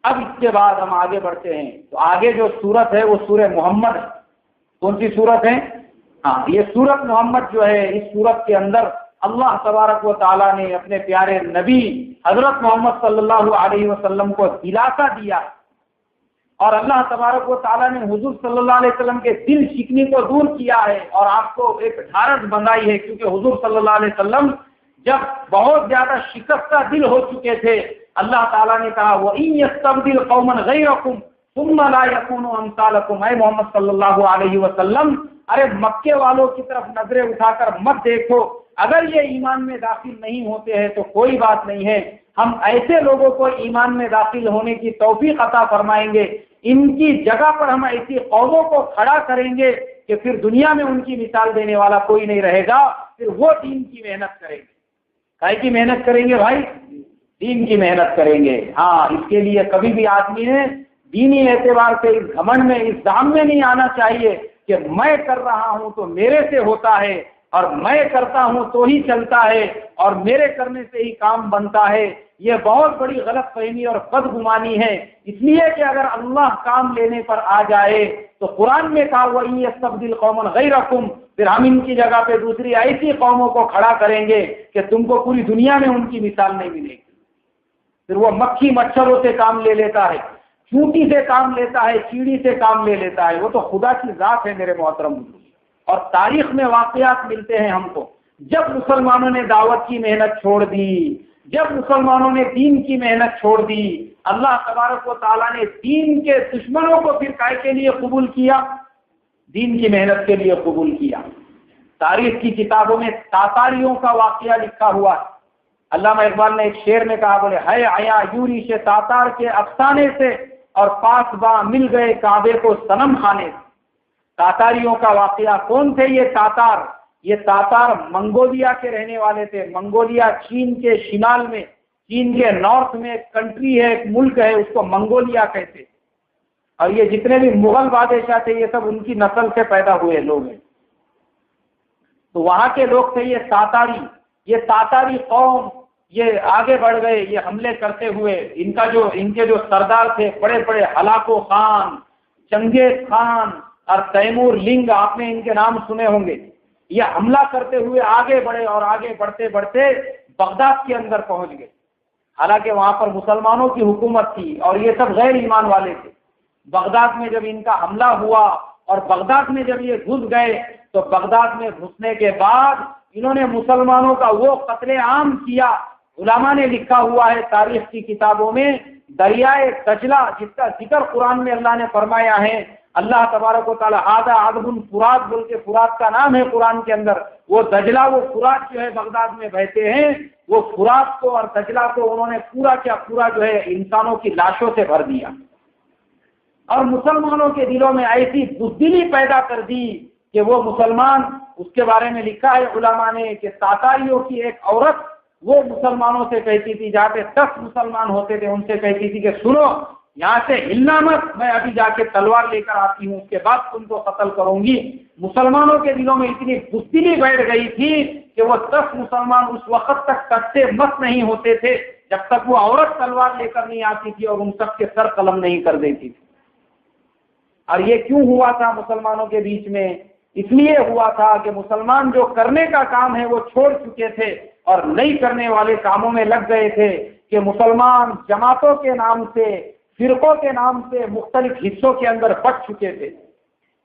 اب اس کے بعد ہم آگے بڑھتے ہیں، تو آگے جو سورت ہے وہ سورہ محمد ہے۔ کون سی سورت ہے؟ ہاں، یہ سورت محمد جو ہے، اس سورت کے اندر اللہ تبارک و تعالیٰ نے اپنے پیارے نبی حضرت محمد صلی اللہ علیہ وسلم کو دلاسا دیا، اور اللہ تبارک و تعالیٰ نے حضور صلی اللہ علیہ وسلم کے دل شکنی کو دور کیا ہے، اور آپ کو ایک ڈھارس بندائی ہے، کیونکہ حضور صلی اللہ علیہ وسلم جب بہت زیادہ شکستہ دل ہو چکے تھے، اللہ تعالیٰ نے کہا وَإِن يَسْتَبْدِلْ قَوْمًا غَيْرَكُمْ ثُمَّ لَا يَكُونُوا أَمْثَالَكُمْ۔ اے محمد صلی اللہ علیہ وسلم، ارے مکے والوں کی طرف نظریں اٹھا کر مت دیکھو، اگر یہ ایمان میں داخل نہیں ہوتے ہیں تو کوئی بات نہیں ہے، ہم ایسے لوگوں کو ایمان میں داخل ہونے کی توفیق عطا فرمائیں گے، ان کی جگہ پر ہم ایسی قوموں کو کھڑا کریں گے کہ پھر دنیا میں ان کی مثال دینے والا کوئی نہیں رہے گا، پھر وہ دین کی محنت کریں گے۔ کائے کی محنت کریں گے بھائی؟ دین کی محنت کریں گے۔ ہاں، اس کے لیے کبھی بھی آدمی نے دینی اعتبار سے اس گھمنڈ میں، اس دام میں نہیں آنا چاہیے کہ میں کر رہا ہوں تو میرے سے ہوتا ہے، اور میں کرتا ہوں تو ہی چلتا ہے، اور میرے کرنے سے ہی کام بنتا ہے۔ یہ بہت بڑی غلط فہمی اور بدگمانی ہے، اس لیے کہ اگر اللہ کام لینے پر آ جائے تو قرآن میں کہا وَإِن يَسْتَبْدِلْ قَوْمًا غَيْرَكُمْ، پھر ہم ان کی جگہ پہ دوسری ایسی قوموں کو کھڑا کریں گے کہ تم کو پوری دنیا میں ان کی مثال نہیں ملے گی۔ پھر وہ مکھی مچھروں سے کام لے لیتا ہے، چونٹی سے کام لیتا ہے، چیڑی سے کام لے لیتا ہے، وہ تو خدا کی ذات ہے میرے محترم۔ اور تاریخ میں واقعات ملتے ہیں ہم کو، جب مسلمانوں نے دعوت کی محنت چھوڑ دی، جب مسلمانوں نے دین کی محنت چھوڑ دی، اللہ تبارک و تعالیٰ نے دین کے دشمنوں کو پھر کائے کے لیے قبول کیا؟ دین کی محنت کے لیے قبول کیا۔ تاریخ کی کتابوں میں تاتاریوں کا واقعہ لکھا ہوا ہے۔ علامہ اقبال نے ایک شعر میں کہا، بولے ہے آیا یوری سے تاتار کے افسانے سے، اور پاس باں مل گئے کعبے کو صنم خانے سے۔ تاتاریوں کا واقعہ کون تھے یہ تاتار؟ یہ تاتار منگولیا کے رہنے والے تھے۔ منگولیا چین کے شمال میں، چین کے نارتھ میں ایک کنٹری ہے، ایک ملک ہے، اس کو منگولیا کہتے، اور یہ جتنے بھی مغل بادشاہ تھے یہ سب ان کی نسل سے پیدا ہوئے لوگ ہیں۔ تو وہاں کے لوگ تھے یہ تاتاری۔ یہ تاتاری قوم یہ آگے بڑھ گئے، یہ حملے کرتے ہوئے، ان کے جو سردار تھے بڑے بڑے ہلاکو خان، چنگیز خان اور تیمور لنگ، آپ نے ان کے نام سنے ہوں گے۔ یہ حملہ کرتے ہوئے آگے بڑھے، اور آگے بڑھتے بڑھتے بغداد کے اندر پہنچ گئے۔ حالانکہ وہاں پر مسلمانوں کی حکومت تھی اور یہ سب غیر ایمان والے تھے۔ بغداد میں جب ان کا حملہ ہوا اور بغداد میں جب یہ گھس گئے، تو بغداد میں گھسنے کے بعد انہوں نے مسلمانوں کا وہ قتل عام کیا۔ علماء نے لکھا ہوا ہے تاریخ کی کتابوں میں، دریائے دجلہ جس کا ذکر قرآن میں اللہ نے فرمایا ہے، اللہ تبارک و تعالیٰ آدھا عذب فرات بول کے، فرات کا نام ہے قرآن کے اندر، وہ دجلہ، وہ فرات جو ہے بغداد میں بہتے ہیں، وہ فرات کو اور دجلہ کو انہوں نے پورا کیا پورا جو ہے انسانوں کی لاشوں سے بھر دیا، اور مسلمانوں کے دلوں میں ایسی بزدلی پیدا کر دی کہ وہ مسلمان، اس کے بارے میں لکھا ہے علماء نے کہ تاتاریوں کی ایک عورت وہ مسلمانوں سے کہتی تھی، جہاں پہ 10 مسلمان ہوتے تھے ان سے کہتی تھی کہ سنو یہاں سے ہلنا مت، میں ابھی جا کے تلوار لے کر آتی ہوں، اس کے بعد تم کو قتل کروں گی۔ مسلمانوں کے دلوں میں اتنی بزدلی بیٹھ گئی تھی کہ وہ 10 مسلمان اس وقت تک کٹے مت نہیں ہوتے تھے جب تک وہ عورت تلوار لے کر نہیں آتی تھی اور ان سب کے سر قلم نہیں کر دیتی تھی۔ اور یہ کیوں ہوا تھا مسلمانوں کے بیچ میں؟ اس لیے ہوا تھا کہ مسلمان جو کرنے کا کام ہے وہ چھوڑ چکے تھے اور نہیں کرنے والے کاموں میں لگ گئے تھے، کہ مسلمان جماعتوں کے نام سے، فرقوں کے نام سے مختلف حصوں کے اندر بٹ چکے تھے۔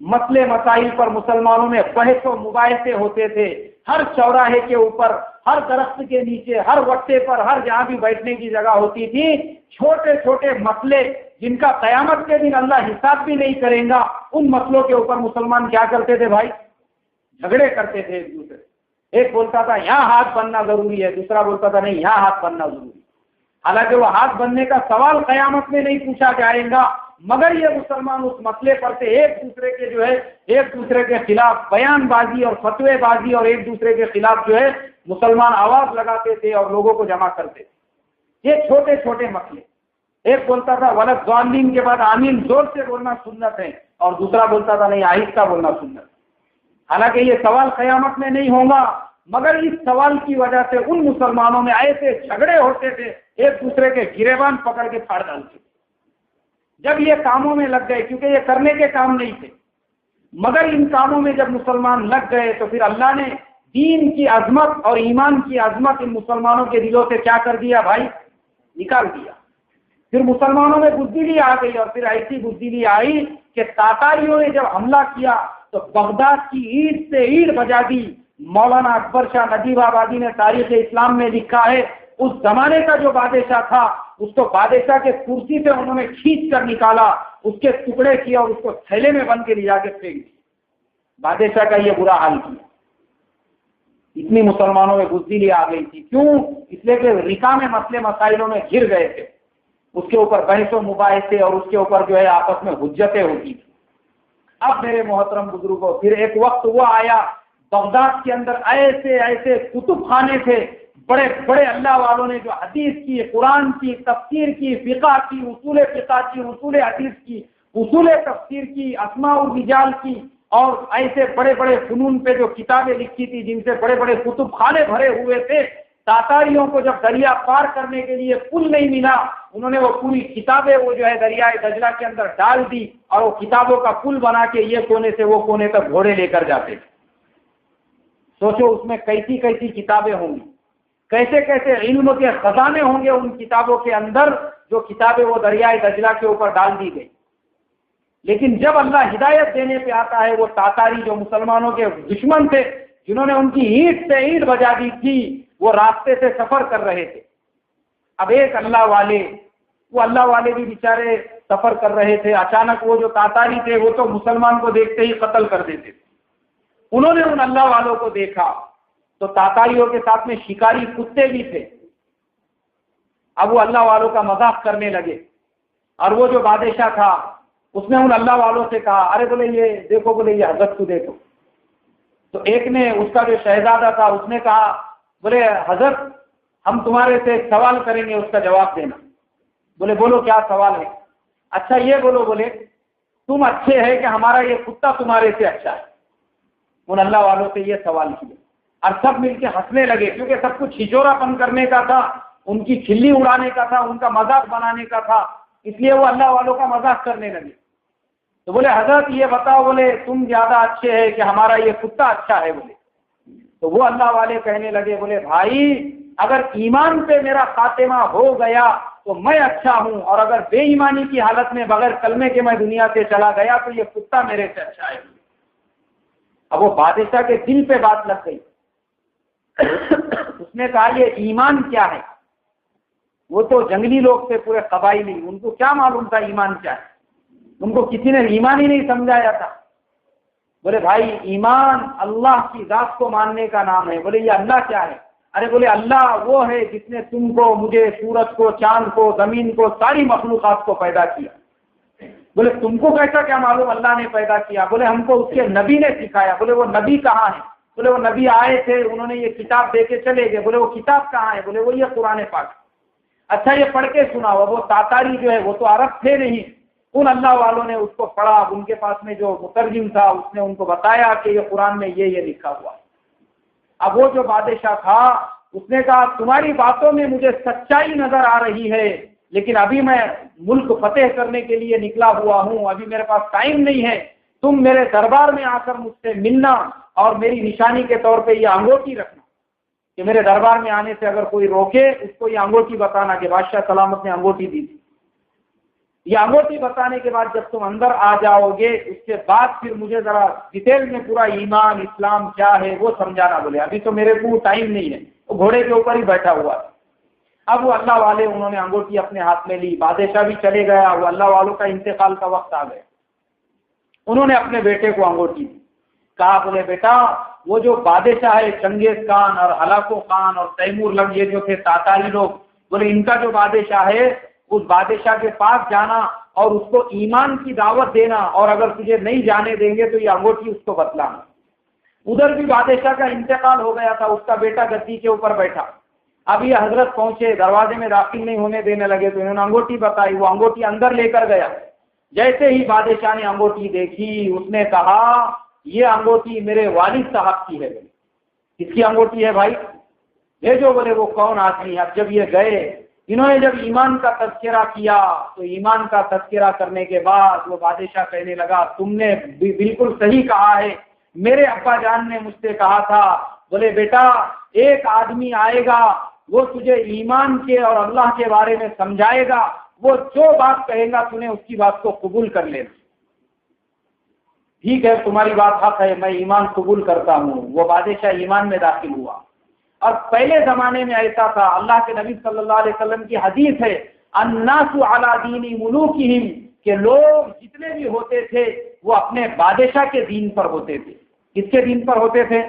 مسئلے مسائل پر مسلمانوں میں بحث و مباحثے ہوتے تھے، ہر چوراہے کے اوپر، ہر درخت کے نیچے، ہر وٹے پر، ہر جہاں بھی بیٹھنے کی جگہ ہوتی تھی، چھوٹے چھوٹے مسئلے جن کا قیامت کے دن اللہ حساب بھی نہیں کرے گا، ان مسئلوں کے اوپر مسلمان کیا کرتے تھے بھائی؟ جھگڑے کرتے تھے ایک دوسرے۔ ایک بولتا تھا یہاں ہاتھ بننا ضروری ہے، دوسرا بولتا تھا نہیں یہاں ہاتھ بننا ضروری ہے۔ حالانکہ وہ ہاتھ بننے کا سوال قیامت میں نہیں پوچھا جائے گا، مگر یہ مسلمان اس مسئلے پر سے ایک دوسرے کے خلاف بیان بازی اور فتوے بازی اور ایک دوسرے کے خلاف جو ہے مسلمان آواز لگاتے تھے اور لوگوں کو جمع کرتے تھے۔ یہ چھوٹے چھوٹے مسئلے۔ ایک بولتا تھا ولد ضالین کے بعد آمین زور سے بولنا سنت ہے، اور دوسرا بولتا تھا نہیں آہستہ بولنا سنت۔ حالانکہ یہ سوال قیامت میں نہیں ہوگا، مگر اس سوال کی وجہ سے ان مسلمانوں میں ایسے جھگڑے ہوتے تھے، ایک دوسرے کے گریبان پکڑ کے پھاڑ ڈالتے۔ جب یہ کاموں میں لگ گئے، کیونکہ یہ کرنے کے کام نہیں تھے، مگر ان کاموں میں جب مسلمان لگ گئے تو پھر اللہ نے دین کی عظمت اور ایمان کی عظمت ان مسلمانوں کے دلوں سے کیا کر دیا بھائی؟ نکال دیا۔ پھر مسلمانوں میں بزدلی آ گئی، اور پھر ایسی بزدلی آئی کہ تاتاریوں نے جب حملہ کیا تو بغداد کی اینٹ سے اینٹ بجا دی۔ مولانا اکبر شاہ نجیب آبادی نے تاریخ اسلام میں لکھا ہے، اس زمانے کا جو بادشاہ تھا اس کو بادشاہ کے کرسی سے انہوں نے کھینچ کر نکالا، اس کے ٹکڑے کیا اور اس کو تھیلے میں بند کے لے جا کے پھینک دیا۔ بادشاہ کا یہ برا حال کیا۔ اتنی مسلمانوں میں بزدلی آ گئی تھی، کیوں؟ اس لیے کہ رکا میں مسئلے مسائلوں میں گھر گئے تھے، اس کے اوپر بحث و مباحثے اور اس کے اوپر جو ہے آپس میں حجتیں ہوتی تھی۔ اب میرے محترم بزرگوں، پھر ایک وقت وہ آیا بغداد کے اندر ایسے ایسے کتب خانے تھے، بڑے بڑے اللہ والوں نے جو حدیث کی، قرآن کی، تفسیر کی، فقہ کی، اصول فقہ کی، اصول حدیث کی، اصول تفسیر کی، اسماء الرجال کی، اور ایسے بڑے بڑے فنون پہ جو کتابیں لکھی تھی، جن سے بڑے بڑے کتب خانے بھرے ہوئے تھے۔ تاتاریوں کو جب دریا پار کرنے کے لیے پل نہیں ملا، انہوں نے وہ پوری کتابیں وہ جو ہے دریائے دجلہ کے اندر ڈال دی، اور وہ کتابوں کا پل بنا کے یہ کونے سے وہ کونے تک گھوڑے لے کر جاتے تھے۔ سوچو اس میں کیسی کیسی کتابیں ہوں گی، کیسے کیسے علم کے خزانے ہوں گے ان کتابوں کے اندر، جو کتابیں وہ دریائے دجلہ کے اوپر ڈال دی گئی۔ لیکن جب اللہ ہدایت دینے پہ آتا ہے، وہ تاتاری جو مسلمانوں کے دشمن تھے، جنہوں نے ان کی اینٹ سے اینٹ بجا دی تھی، وہ راستے سے سفر کر رہے تھے۔ اب ایک اللہ والے بھی بیچارے سفر کر رہے تھے، اچانک وہ جو تاتاری تھے وہ تو مسلمان کو دیکھتے ہی قتل کر دیتے تھے۔ انہوں نے ان اللہ والوں کو دیکھا تو تاتاریوں کے ساتھ میں شکاری کتے بھی تھے۔ اب وہ اللہ والوں کا مذاق کرنے لگے، اور وہ جو بادشاہ تھا اس نے ان اللہ والوں سے کہا، ارے بولے یہ دیکھو، بولے یہ حضرت کو دیکھو۔ تو ایک نے، اس کا جو شہزادہ تھا، اس نے کہا، بولے حضرت ہم تمہارے سے ایک سوال کریں گے، اس کا جواب دینا۔ بولے بولو کیا سوال ہے؟ اچھا یہ بولو، بولے تم اچھے ہیں کہ ہمارا یہ کتا تمہارے سے اچھا ہے؟ ان اللہ والوں سے یہ سوال کیا، اور سب مل کے ہنسنے لگے، کیونکہ سب کچھ ہچورا پن کرنے کا تھا، ان کی کھلی اڑانے کا تھا، ان کا مذاق بنانے کا تھا، اس لیے وہ اللہ والوں کا مذاق کرنے لگے۔ تو بولے حضرت یہ بتاؤ، بولے تم زیادہ اچھے ہیں کہ ہمارا یہ کتا اچھا ہے؟ بولے تو وہ اللہ والے کہنے لگے، بولے بھائی اگر ایمان پہ میرا خاتمہ ہو گیا تو میں اچھا ہوں، اور اگر بے ایمانی کی حالت میں بغیر کلمے کے میں دنیا سے چلا گیا تو یہ کتا میرے سے اچھا ہے۔ اب وہ بادشاہ کے دل پہ بات لگ گئی۔ اس نے کہا یہ ایمان کیا ہے؟ وہ تو جنگلی لوگ تھے پورے قبائلی، ان کو کیا معلوم تھا ایمان کیا ہے؟ ان کو کسی نے ایمان ہی نہیں سمجھایا تھا۔ بولے بھائی ایمان اللہ کی ذات کو ماننے کا نام ہے۔ بولے یہ اللہ کیا ہے؟ ارے بولے اللہ وہ ہے جس نے تم کو، مجھے، سورج کو، چاند کو، زمین کو، ساری مخلوقات کو پیدا کیا۔ بولے تم کو کیسا کیا معلوم اللہ نے پیدا کیا؟ بولے ہم کو اس کے نبی نے سکھایا۔ بولے وہ نبی کہاں ہے؟ بولے وہ نبی آئے تھے، انہوں نے یہ کتاب دے کے چلے گئے۔ بولے وہ کتاب کہاں ہے؟ بولے وہ یہ قرآن پاک۔ اچھا یہ پڑھ کے سنا ہوا۔ وہ تاتاری جو ہے وہ تو عرب تھے نہیں، ان اللہ والوں نے اس کو پڑھا، ان کے پاس میں جو مترجم تھا اس نے ان کو بتایا کہ یہ قرآن میں یہ لکھا ہوا۔ اب وہ جو بادشاہ تھا اس نے کہا تمہاری باتوں میں مجھے سچائی نظر آ رہی ہے، لیکن ابھی میں ملک فتح کرنے کے لیے نکلا ہوا ہوں، ابھی میرے پاس ٹائم نہیں ہے، تم میرے دربار میں آ کر مجھ سے ملنا، اور میری نشانی کے طور پہ یہ انگوٹھی رکھنا کہ میرے دربار میں آنے سے اگر کوئی روکے اس کو یہ انگوٹھی بتانا کہ بادشاہ سلامت نے انگوٹھی دی تھی۔ یہ انگوٹھی بتانے کے بعد جب تم اندر آ جاؤ گے اس کے بعد پھر مجھے ذرا ڈیٹیل میں پورا ایمان اسلام کیا ہے وہ سمجھانا۔ بولے ابھی تو میرے کو ٹائم نہیں ہے، وہ گھوڑے کے اوپر ہی بیٹھا ہوا تھا۔ اب وہ اللہ والے انہوں نے انگوٹھی اپنے ہاتھ میں لی، بادشاہ بھی چلے گیا، وہ اللہ والوں کا انتقال کا وقت آ گیا۔ انہوں نے اپنے بیٹے کو انگوٹھی دی، کہا بولے بیٹا وہ جو بادشاہ ہے چنگیز خان اور ہلاکو خان اور تیمور لنگ، یہ جو تھے تاتاری لوگ، بولے ان کا جو بادشاہ ہے اس بادشاہ کے پاس جانا اور اس کو ایمان کی دعوت دینا، اور اگر تجھے نہیں جانے دیں گے تو یہ انگوٹھی اس کو بتلانا۔ ادھر بھی بادشاہ کا انتقال ہو گیا تھا، اس کا بیٹا گدی کے اوپر بیٹھا۔ اب یہ حضرت پہنچے، دروازے میں داخل نہیں ہونے دینے لگے تو انہوں نے انگوٹھی بتائی، وہ انگوٹھی اندر لے کر گیا۔ جیسے ہی بادشاہ نے انگوٹھی دیکھی اس نے کہا یہ انگوٹھی میرے والد صاحب کی ہے۔ کس کی انگوٹھی ہے بھائی؟ بھیجو۔ بولے وہ کون آدمی؟ اب جب یہ گئے انہوں نے جب ایمان کا تذکرہ کیا تو ایمان کا تذکرہ کرنے کے بعد وہ بادشاہ کہنے لگا تم نے بالکل صحیح کہا ہے، میرے ابا جان نے مجھ سے کہا تھا، بولے بیٹا ایک آدمی آئے گا وہ تجھے ایمان کے اور اللہ کے بارے میں سمجھائے گا، وہ جو بات کہے گا تو نے اس کی بات کو قبول کر لینا۔ ٹھیک ہے تمہاری بات حق ہے، میں ایمان قبول کرتا ہوں۔ وہ بادشاہ ایمان میں داخل ہوا۔ اور پہلے زمانے میں ایسا تھا، اللہ کے نبی صلی اللہ علیہ وسلم کی حدیث ہے الناس علی دین ملوکہم، کہ لوگ جتنے بھی ہوتے تھے وہ اپنے بادشاہ کے دین پر ہوتے تھے۔ کس کے دین پر ہوتے تھے؟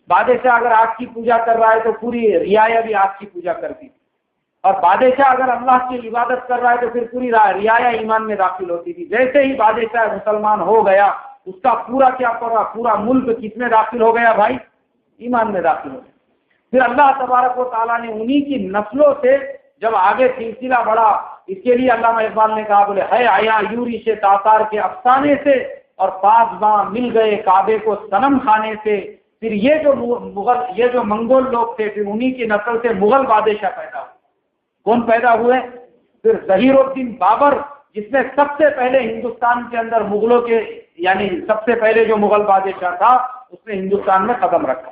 بادشاہ اگر آگ کی پوجا کر رہا ہے تو پوری رعایا بھی آگ کی پوجا کرتی تھی، اور بادشاہ اگر اللہ کی عبادت کر رہا ہے تو پھر پوری رعایا ایمان میں داخل ہوتی تھی۔ جیسے ہی بادشاہ مسلمان ہو گیا اس کا پورا کیا پڑا، پورا ملک کس میں داخل ہو گیا بھائی؟ ایمان میں داخل ہو گیا۔ پھر اللہ تبارک و تعالیٰ نے انہی کی نسلوں سے جب آگے سلسلہ بڑھا، اس کے لیے علامہ اقبال نے کہا بولے ہے آیا یوری سے تاتار کے افسانے سے، اور پاس باں مل گئے کعبے کو صنم خانے سے۔ پھر یہ جو منگول لوگ تھے پھر انہی کی نسل سے مغل بادشاہ پیدا ہوئے۔ کون پیدا ہوئے؟ پھر ظہیر الدین بابر، جس نے سب سے پہلے ہندوستان کے اندر مغلوں کے یعنی سب سے پہلے جو مغل بادشاہ تھا اس نے ہندوستان میں قدم رکھا،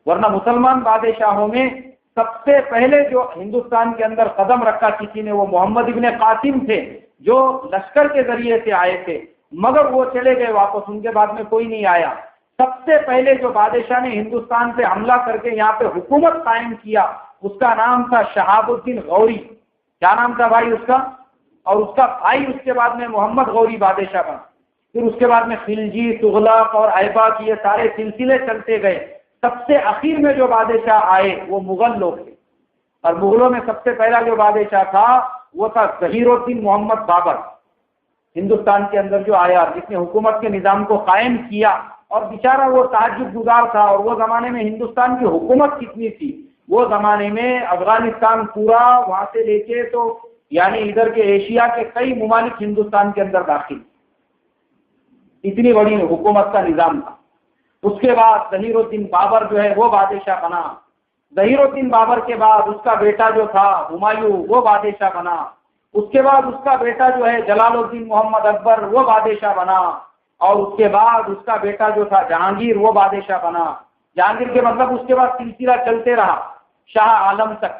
ورنہ مسلمان بادشاہوں میں سب سے پہلے جو ہندوستان کے اندر قدم رکھا کسی نے وہ محمد ابن قاسم تھے، جو لشکر کے ذریعے سے آئے تھے، مگر وہ چلے گئے واپس، ان کے بعد میں کوئی نہیں آیا۔ سب سے پہلے جو بادشاہ نے ہندوستان پہ حملہ کر کے یہاں پہ حکومت قائم کیا اس کا نام تھا شہاب الدین غوری۔ کیا نام تھا بھائی اس کا؟ اور اس کا بھائی اس کے بعد میں محمد غوری بادشاہ بنا۔ پھر اس کے بعد میں خلجی، تغلق اور ایبک، یہ سارے سلسلے چلتے گئے۔ سب سے اخیر میں جو بادشاہ آئے وہ مغل لوگ تھے، اور مغلوں میں سب سے پہلا جو بادشاہ تھا وہ تھا ظہیر الدین محمد بابر، ہندوستان کے اندر جو آیا، جس نے حکومت کے نظام کو قائم کیا۔ اور بیچارہ وہ تہجد گزار تھا، اور وہ زمانے میں ہندوستان کی حکومت کتنی تھی، وہ زمانے میں افغانستان پورا وہاں سے لے کے تو یعنی ادھر کے ایشیا کے کئی ممالک ہندوستان کے اندر داخل، اتنی بڑی حکومت کا نظام تھا۔ اس کے بعد ظہیر الدین بابر جو ہے وہ بادشاہ بنا۔ ظہیر الدین بابر کے بعد اس کا بیٹا جو تھا ہمایوں وہ بادشاہ بنا۔ اس کے بعد اس کا بیٹا جو ہے جلال الدین محمد اکبر وہ بادشاہ بنا، اور اس کے بعد اس کا بیٹا جو تھا جہانگیر وہ بادشاہ بنا۔ جہانگیر کے مطلب اس کے بعد سلسلہ چلتے رہا شاہ عالم تک،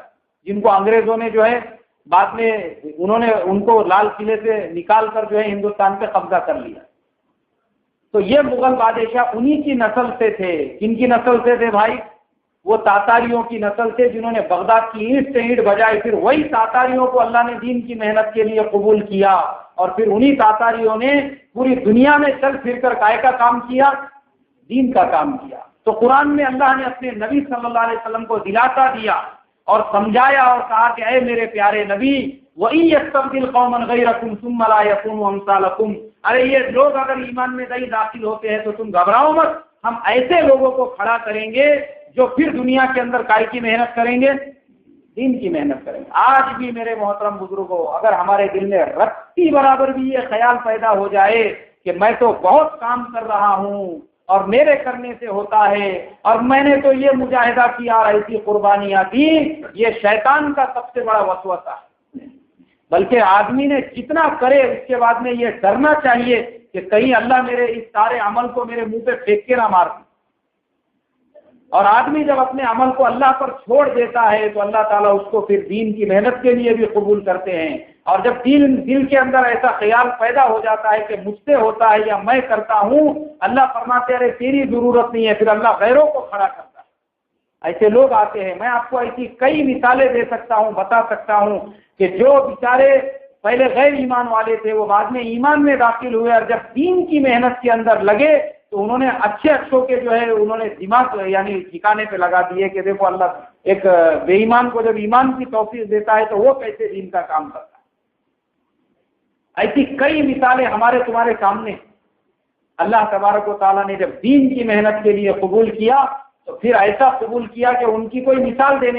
جن کو انگریزوں نے جو ہے بعد میں انہوں نے ان کو لال قلعے سے نکال کر جو ہے ہندوستان پہ قبضہ کر لیا۔ تو یہ مغل بادشاہ انہی کی نسل سے تھے۔ کن کی نسل سے تھے بھائی؟ وہ تاتاریوں کی نسل سے، جنہوں نے بغداد کی اینٹ سے اینٹ بجائی۔ پھر وہی تاتاریوں کو اللہ نے دین کی محنت کے لیے قبول کیا، اور پھر انہی تاتاریوں نے پوری دنیا میں چل پھر کر کائے کا کام کیا؟ دین کا کام کیا۔ تو قرآن میں اللہ نے اپنے نبی صلی اللہ علیہ وسلم کو دلاتا دیا اور سمجھایا اور کہا کہ اے میرے پیارے نبی وَإِن يَسْتَبْدِلْ قَوْمًا غَيْرَكُمْ ثُمَّ لَا يَكُونُوا أَمْثَالَكُمْ، ارے یہ لوگ اگر ایمان میں نہیں داخل ہوتے ہیں تو تم گھبراؤ مت، ہم ایسے لوگوں کو کھڑا کریں گے جو پھر دنیا کے اندر کائے کی محنت کریں گے؟ دین کی محنت کریں گے۔ آج بھی میرے محترم بزرگوں، اگر ہمارے دل میں رتی برابر بھی یہ خیال پیدا ہو جائے کہ میں تو بہت کام کر رہا ہوں اور میرے کرنے سے ہوتا ہے، اور میں نے تو یہ مجاہدہ کیا اور ایسی قربانیاں دی، یہ شیطان کا سب سے بڑا وسوسہ ہے۔ بلکہ آدمی نے جتنا کرے اس کے بعد میں یہ ڈرنا چاہیے کہ کہیں اللہ میرے اس سارے عمل کو میرے منہ پہ پھینک کے نہ مار دے۔ اور آدمی جب اپنے عمل کو اللہ پر چھوڑ دیتا ہے تو اللہ تعالیٰ اس کو پھر دین کی محنت کے لیے بھی قبول کرتے ہیں۔ اور جب دل کے اندر ایسا خیال پیدا ہو جاتا ہے کہ مجھ سے ہوتا ہے یا میں کرتا ہوں، اللہ فرماتے ہیں تیری ضرورت نہیں ہے، پھر اللہ غیروں کو کھڑا کرتا ہے۔ ایسے لوگ آتے ہیں، میں آپ کو ایسی کئی مثالیں دے سکتا ہوں، بتا سکتا ہوں کہ جو بیچارے پہلے غیر ایمان والے تھے وہ بعد میں ایمان میں داخل ہوئے، اور جب دین کی محنت کے اندر لگے تو انہوں نے اچھوں کے جو ہے انہوں نے دماغ یعنی ٹھکانے پہ لگا دیے کہ دیکھو اللہ ایک بے ایمان کو جب ایمان کی توفیق دیتا ہے تو وہ کیسے دین کا کام کرتا ہے۔ ایسی کئی مثالیں ہمارے تمہارے سامنے۔ اللہ تبارک و تعالیٰ نے جب دین کی محنت کے لیے قبول کیا تو پھر ایسا قبول کیا کہ ان کی کوئی مثال دینے